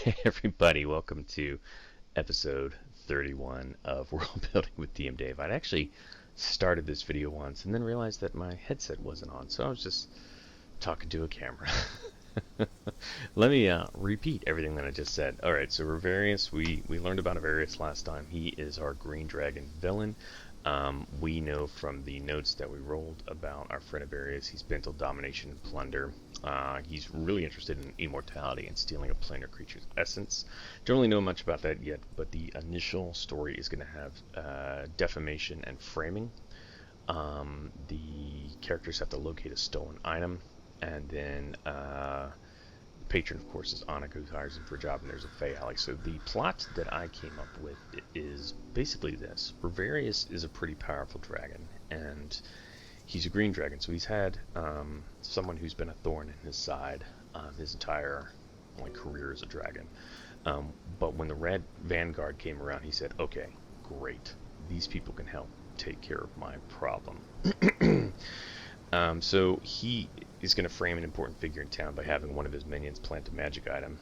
Hey everybody, welcome to episode 31 of World Building with DMDave. I'd actually started this video once and then realized that my headset wasn't on, so I was just talking to a camera. Let me repeat everything that I just said. Alright, so Revarius, we learned about Revarius last time. He is our green dragon villain. We know from the notes that we rolled about our friend Revarius, he's bent on domination and plunder. He's really interested in immortality and stealing a planar creature's essence. Don't really know much about that yet, but the initial story is going to have defamation and framing. The characters have to locate a stolen item, and then the patron, of course, is Annika, who hires him for a job, and there's a Fey Alley. So the plot that I came up with is basically this. Revarius is a pretty powerful dragon, and he's a green dragon, so he's had someone who's been a thorn in his side his entire career as a dragon. But when the Red Vanguard came around, he said, okay, great, these people can help take care of my problem. So he is going to frame an important figure in town by having one of his minions plant a magic item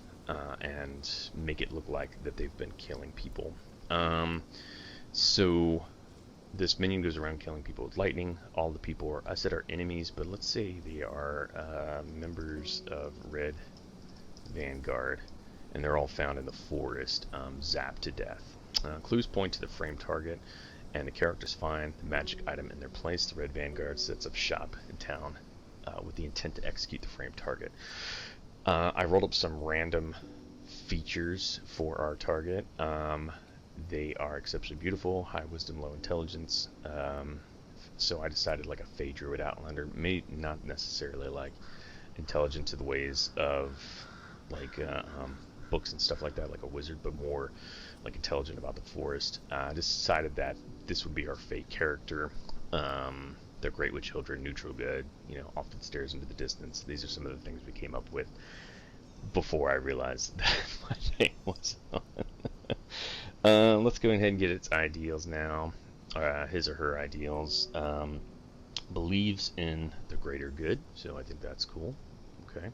and make it look like that they've been killing people. So this minion goes around killing people with lightning. All the people are, I said, are enemies, but let's say they are members of Red Vanguard, and they're all found in the forest, zapped to death. Clues point to the frame target, and the characters find the magic item in their place. The Red Vanguard sets up shop in town with the intent to execute the frame target. I rolled up some random features for our target. They are exceptionally beautiful, high wisdom, low intelligence. So I decided like a Fey Druid Outlander, maybe not necessarily intelligent to the ways of books and stuff like that, like a wizard, but more intelligent about the forest. I decided that this would be our Fey character. They're great with children, neutral good, often stares into the distance. These are some of the things we came up with before I realized that my name was on. Let's go ahead and get its ideals now. His or her ideals. Believes in the greater good, so I think that's cool. Okay.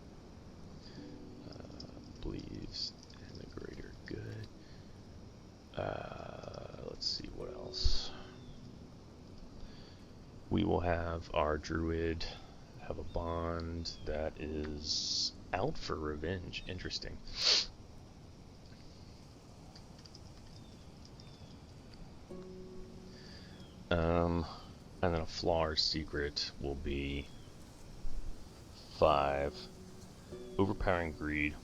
Believes in the greater good. Let's see what else. We will have our druid have a bond that is out for revenge. Interesting. And then a flaw or secret will be 5. Overpowering greed.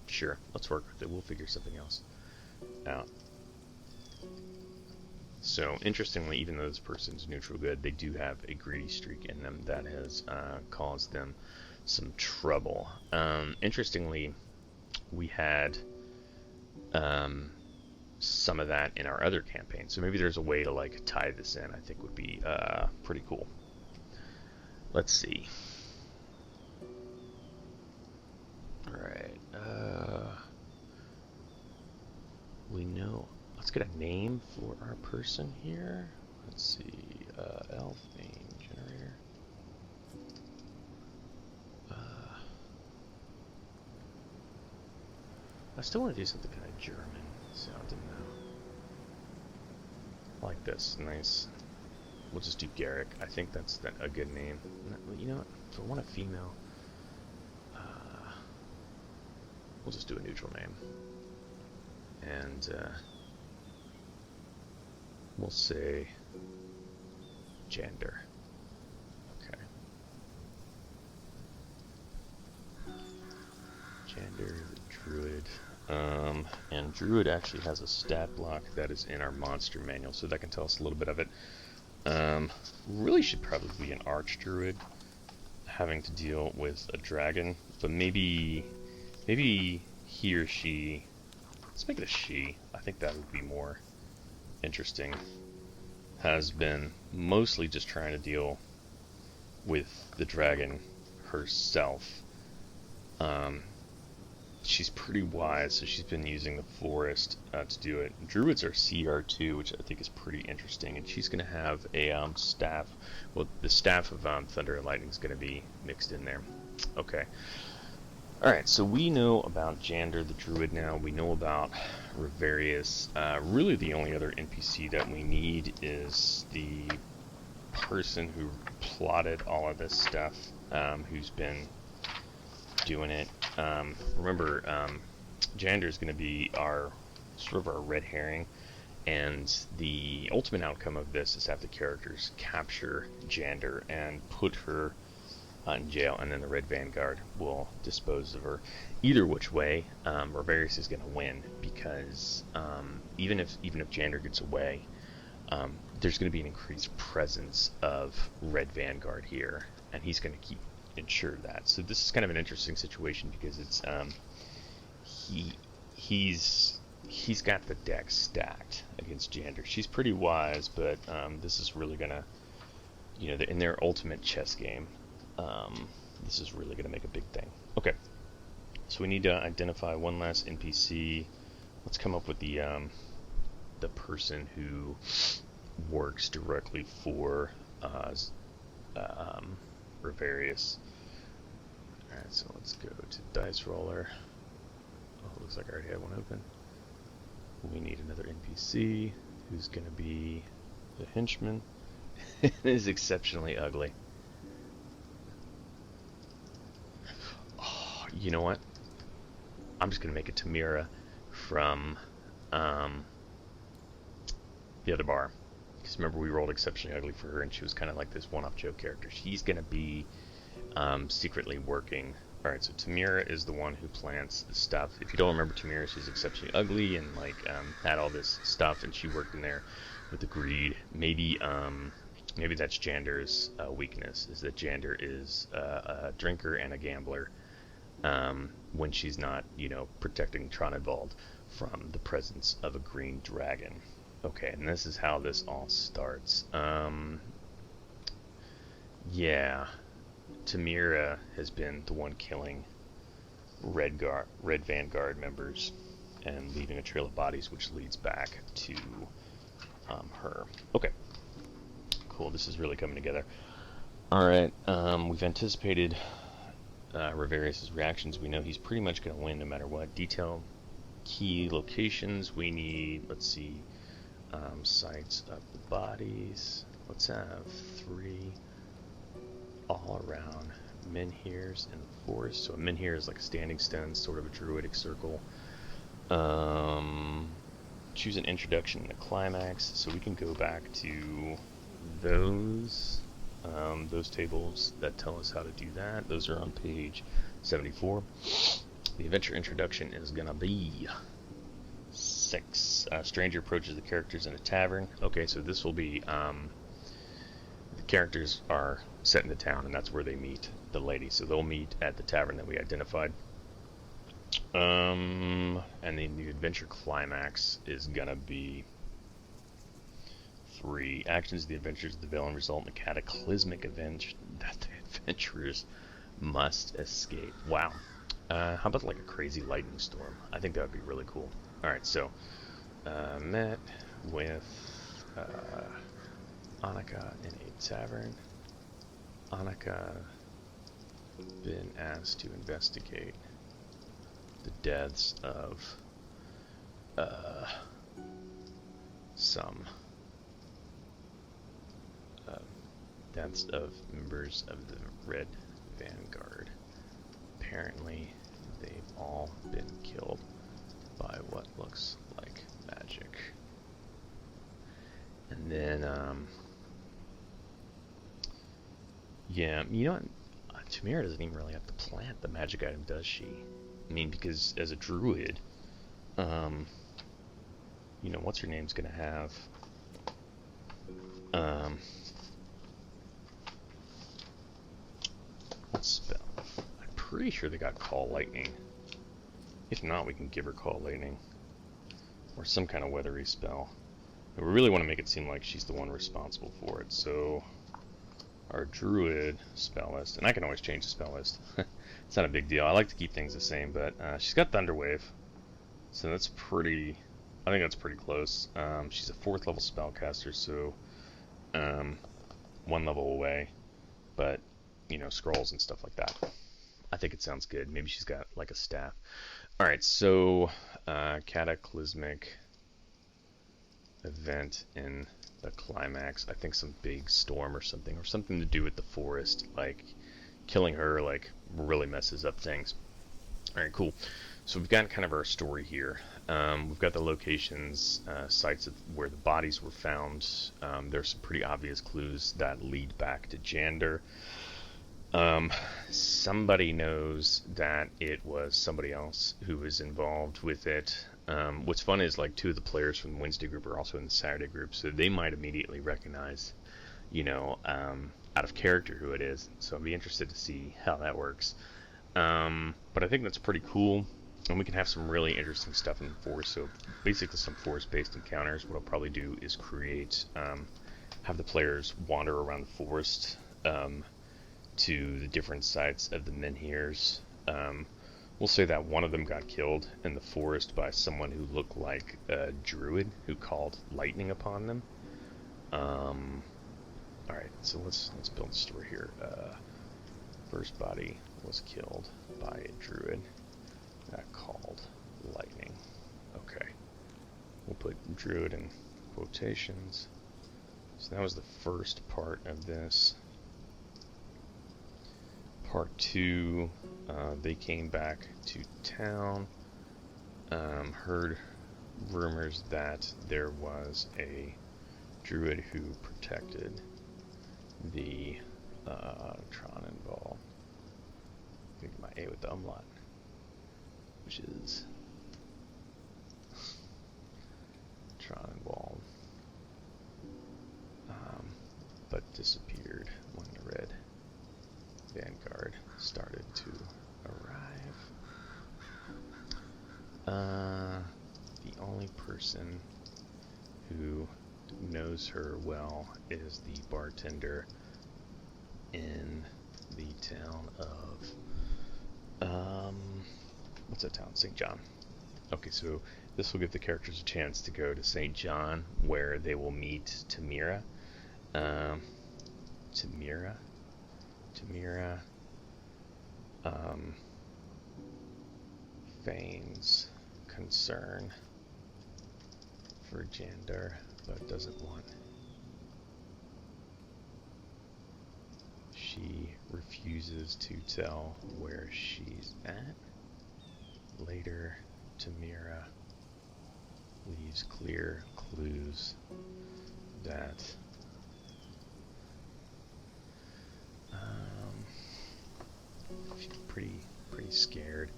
Sure, let's work with it. We'll figure something else out. So, interestingly, even though this person's neutral good, they do have a greedy streak in them that has caused them some trouble. Interestingly, we had some of that in our other campaign, so maybe there's a way to tie this in. I think would be pretty cool. Let's see. Alright, we know. Let's get a name for our person here. Let's see, elf name generator. I still want to do something kind of German sounding though. Like this, nice. We'll just do Garrick. I think that's a good name. You know what? If I want a female, we'll just do a neutral name. And we'll say gender. Okay. Gender, druid. And druid actually has a stat block that is in our monster manual, so that can tell us a little bit of it. Really should probably be an arch druid having to deal with a dragon, but maybe he or she. Let's make it a she. I think that would be more interesting. Has been mostly just trying to deal with the dragon herself. She's pretty wise, so she's been using the forest to do it. Druids are CR2, which I think is pretty interesting, and she's going to have a staff. Well, the staff of Thunder and Lightning is going to be mixed in there. Okay. Alright, so we know about Jander the Druid now. We know about Revarius. Really the only other NPC that we need is the person who plotted all of this stuff, who's been doing it. Remember, Jander is going to be our sort of our red herring, and the ultimate outcome of this is to have the characters capture Jander and put her in jail, and then the Red Vanguard will dispose of her. Either which way, Revarius is going to win, because even if Jander gets away, there's going to be an increased presence of Red Vanguard here, and he's going to ensure that. So this is kind of an interesting situation, because it's he's got the deck stacked against Jander. She's pretty wise, but this is really going to, in their ultimate chess game, this is really going to make a big thing. Okay, so we need to identify one last NPC. Let's come up with the person who works directly for Revarius. Alright, so let's go to Dice Roller. Oh, looks like I already had one open. We need another NPC who's going to be the henchman. It is exceptionally ugly. Oh, you know what? I'm just going to make it Tamira from the other bar. Because remember, we rolled exceptionally ugly for her, and she was kind of like this one-off joke character. She's going to be secretly working. Alright, so Tamira is the one who plants the stuff. If you don't remember Tamira, she's exceptionally ugly and had all this stuff, and she worked in there with the greed. Maybe that's Jander's weakness, is that Jander is a drinker and a gambler when she's not, protecting Tronedvald from the presence of a green dragon. Okay, and this is how this all starts. Yeah. Tamira has been the one killing Red Vanguard members and leaving a trail of bodies, which leads back to her. Okay, cool. This is really coming together. All right, we've anticipated Revarius' reactions. We know he's pretty much going to win no matter what. Detail key locations. We need, let's see, sites of the bodies. Let's have 3 all around menhirs in the forest. So a menhir is like a standing stone, sort of a druidic circle. Choose an introduction and a climax. So we can go back to those tables that tell us how to do that. Those are on page 74. The adventure introduction is gonna be 6. Stranger approaches the characters in a tavern. Okay, so this will be the characters are set in the town, and that's where they meet the lady. So they'll meet at the tavern that we identified. And then the adventure climax is gonna be 3 actions. The adventures of the villain result in a cataclysmic event that the adventurers must escape. Wow. How about like a crazy lightning storm? I think that would be really cool. Alright, so met with Annika in a tavern. Annika been asked to investigate the deaths of some deaths of members of the Red Vanguard. Apparently, they've all been killed by what looks like magic. And then, yeah, Tamira doesn't even really have to plant the magic item, does she? I mean, because as a druid, what's her name's gonna have, what spell? I'm pretty sure they got Call Lightning. If not, we can give her Call Lightning. Or some kind of weathery spell. And we really want to make it seem like she's the one responsible for it, so our druid spell list, and I can always change the spell list. It's not a big deal. I like to keep things the same, but she's got Thunderwave, so that's pretty, I think that's pretty close. She's a 4th level spellcaster, so 1 level away, but scrolls and stuff like that. I think it sounds good. Maybe she's got like a staff. All right, so cataclysmic event in the climax. I think some big storm or something to do with the forest. Like killing her like really messes up things. All right, cool. So we've got kind of our story here. We've got the locations, sites of where the bodies were found. There's some pretty obvious clues that lead back to Jander. Somebody knows that it was somebody else who was involved with it. What's fun is like 2 of the players from the Wednesday group are also in the Saturday group, so they might immediately recognize, out of character who it is. So I'd be interested to see how that works. But I think that's pretty cool, and we can have some really interesting stuff in the forest. So basically some forest-based encounters. What I'll probably do is create, have the players wander around the forest, to the different sites of the menhirs. We'll say that one of them got killed in the forest by someone who looked like a druid who called lightning upon them. Alright, so let's build a story here. First body was killed by a druid that called lightning. Okay. We'll put druid in quotations. So that was the first part of this. Part 2, they came back to town, heard rumors that there was a druid who protected the Tronenball. I think my A with the umlaut, which is Tronenball, but disappeared when the red vanguard started to arrive. The only person who knows her well is the bartender in the town of what's that town? St. John. Okay, so this will give the characters a chance to go to St. John, where they will meet Tamira. Tamira feigns concern for Jander, but doesn't want. She refuses to tell where she's at. Later, Tamira leaves clear clues that she's pretty scared.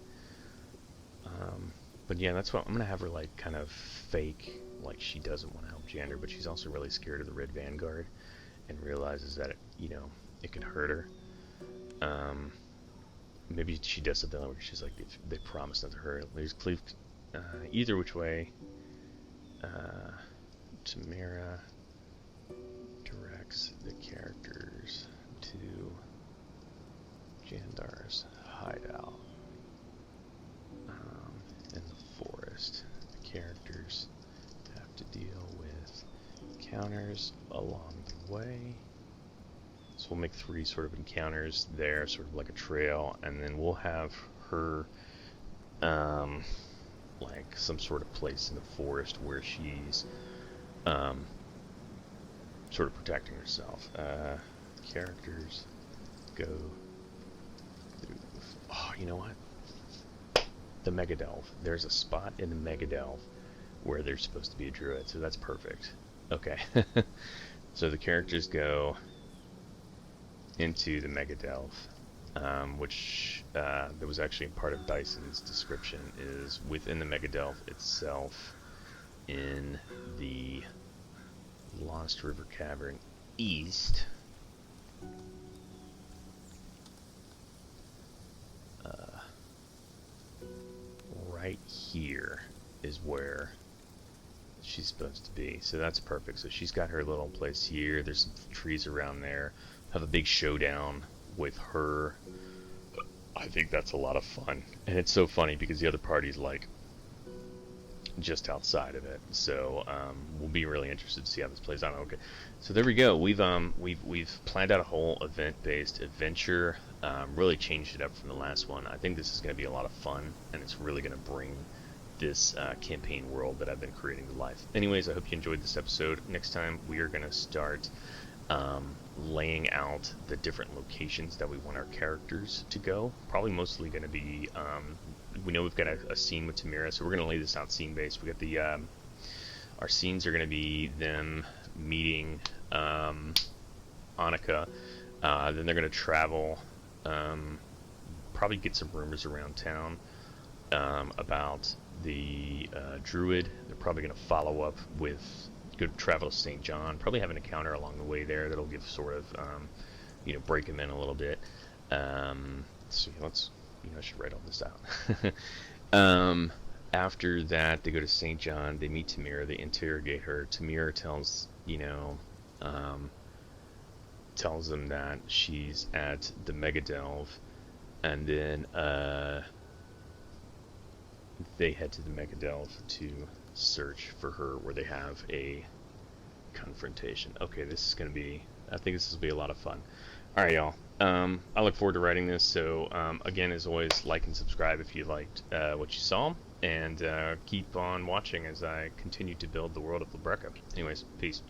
But yeah, that's what I'm gonna have her like kind of fake like she doesn't want to help Jander, but she's also really scared of the Red Vanguard and realizes that it could hurt her. Maybe she does something where she's like, if they promise not to hurt. There's Cleve. Either which way, Tamira directs the characters to Jandar's hideout in the forest. The characters have to deal with encounters along the way. So we'll make 3 sort of encounters there, sort of like a trail, and then we'll have her like some sort of place in the forest where she's sort of protecting herself. Characters go through. Oh, you know what? The Megadelve. There's a spot in the Megadelve where there's supposed to be a druid, so that's perfect. Okay. So the characters go into the Megadelve, which that was actually part of Dyson's description, is within the Megadelve itself in the Lost River Cavern east. Right here is where she's supposed to be, so that's perfect. So she's got her little place here. There's some trees around there. Have a big showdown with her. I think that's a lot of fun, and it's so funny because the other party's like just outside of it. So we'll be really interested to see how this plays out. Okay, so there we go. We've planned out a whole event-based adventure. really changed it up from the last one. I think this is going to be a lot of fun, and it's really going to bring this campaign world that I've been creating to life. Anyways, I hope you enjoyed this episode. Next time we are going to start laying out the different locations that we want our characters to go. Probably mostly going to be, we know we've got a scene with Tamira, so we're going to lay this out scene based. We got the, our scenes are going to be them meeting Annika. Then they're going to travel, probably get some rumors around town about the druid. They're probably going to follow up with good travel to St. John. Probably have an encounter along the way there that'll give sort of, break them in a little bit. So let's, I should write all this out. After that, they go to St. John. They meet Tamira. They interrogate her. Tamira tells, tells them that she's at the Mega Delve, and then they head to the Mega Delve to search for her, where they have a confrontation. Okay, this is going to be, I think this will be a lot of fun. Alright, y'all. I look forward to writing this, so again, as always, like and subscribe if you liked what you saw, and keep on watching as I continue to build the world of Libreca. Anyways, peace.